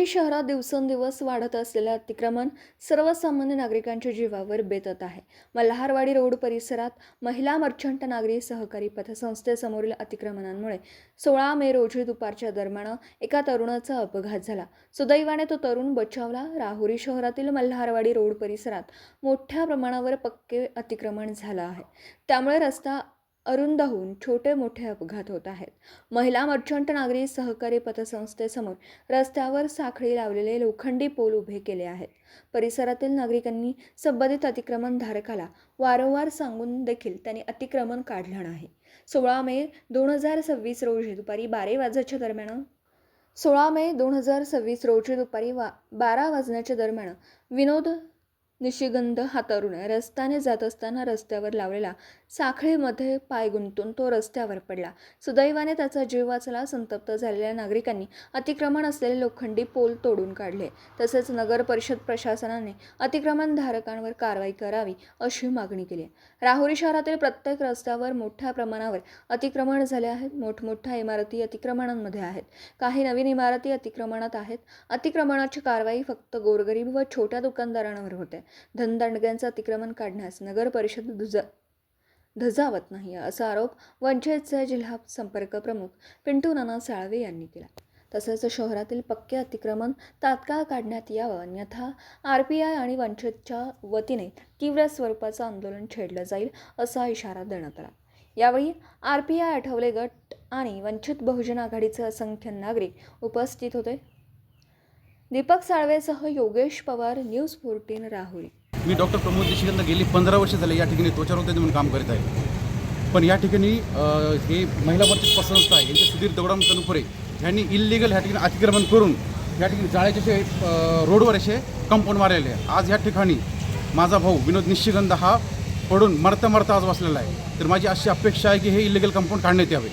शहरात दिवसेंदिवस वाढत असलेले अतिक्रमण सर्वसामान्य नागरिकांच्या जीवावर बेतत आहे. मल्हारवाडी रोड परिसरात महिला मर्चंट नागरी सहकारी पतसंस्थेसमोरील अतिक्रमणांमुळे 16 मे रोजी दुपारच्या दरम्यान एका तरुणाचा अपघात झाला. सुदैवाने तो तरुण बचावला. राहुरी शहरातील मल्हारवाडी रोड परिसरात मोठ्या प्रमाणावर पक्के अतिक्रमण झालं आहे. त्यामुळे रस्ता अरुंद होऊन छोटे मोठे अपघात होत आहेत. महिला मर्चंट नागरी सहकारी पतसंस्थेसमोर रस्त्यावर साखळी लावलेले लोखंडी पोल उभे केले आहेत. परिसरातील नागरिकांनी संबंधित अतिक्रमण धारकाला वारंवार सांगून देखील त्यांनी अतिक्रमण काढलं नाही. 16 मे 2026 रोजी दुपारी 12 वाजण्याच्या दरम्यान 12 वाजण्याच्या दरम्यान विनोद निशिगंध हा तरुण रस्त्याने जात असताना रस्त्यावर लावलेला साखळीमध्ये पाय गुंतून तो रस्त्यावर पडला. सुदैवाने त्याचा जीव वाचला. संतप्त झालेल्या नागरिकांनी अतिक्रमण असलेले लोखंडी पोल तोडून काढले. तसेच नगर परिषद प्रशासनाने अतिक्रमणधारकांवर कारवाई करावी अशी मागणी केली. राहुरी शहरातील प्रत्येक रस्त्यावर मोठ्या प्रमाणावर अतिक्रमण झाले आहेत. मोठमोठ्या इमारती अतिक्रमणांमध्ये आहेत. काही नवीन इमारती अतिक्रमणात आहेत. अतिक्रमणाची कारवाई फक्त गोरगरीब व छोट्या दुकानदारांवर होते. धनदांडग्यांचं अतिक्रमण काढण्यास नगर परिषद धजावत नाही असा आरोप वंचितचे जिल्हा संपर्क प्रमुख पिंटू नाना साळवे यांनी केला. तसेच शहरातील पक्के अतिक्रमण तात्काळ काढण्यात यावं, अन्यथा RPI आणि वंचितच्या वतीने तीव्र स्वरूपाचं आंदोलन छेडलं जाईल असा इशारा देण्यात आला. यावेळी RPI आठवले गट आणि वंचित बहुजन आघाडीचे असंख्य नागरिक उपस्थित होते. दीपक साळवेसह योगेश पवार, न्यूज 14 राहुरी. मी डॉक्टर प्रमोद निशिगंध गेली 15 वर्ष झाले या ठिकाणी त्वचारोग्य म्हणून काम करीत आहे. पण या ठिकाणी हे महिला मर्चंट पतसंस्था आहे यांचे सुधीर दगडाम तनुपुरे यांनी इल्लिगल ह्या ठिकाणी अतिक्रमण करून या ठिकाणी जाळ्याचे रोडवर असे कंपाऊंड मारलेले आहे. आज या ठिकाणी माझा भाऊ विनोद निशिगंध हा पडून मरता आज वाचलेला आहे. तर माझी अशी अपेक्षा आहे की हे इल्लिगल कंपाऊंड काढण्यात यावे.